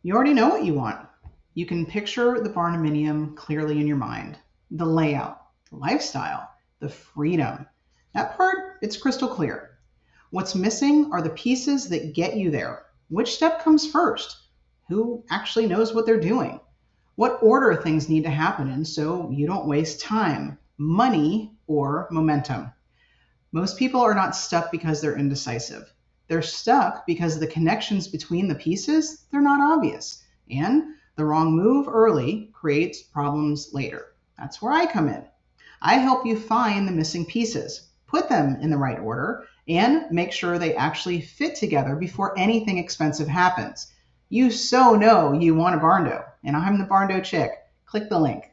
You already know what you want. You can picture the Barndominium clearly in your mind. The layout, the lifestyle, the freedom. That part, it's crystal clear. What's missing are the pieces that get you there. Which step comes first? Who actually knows what they're doing? What order things need to happen in so you don't waste time, money, or momentum? Most people are not stuck because they're indecisive. They're stuck because the connections between the pieces, they're not obvious. And the wrong move early creates problems later. That's where I come in. I help you find the missing pieces, put them in the right order, and make sure they actually fit together before anything expensive happens. You so know you want a Barndo, and I'm the Barndo Chick. Click the link.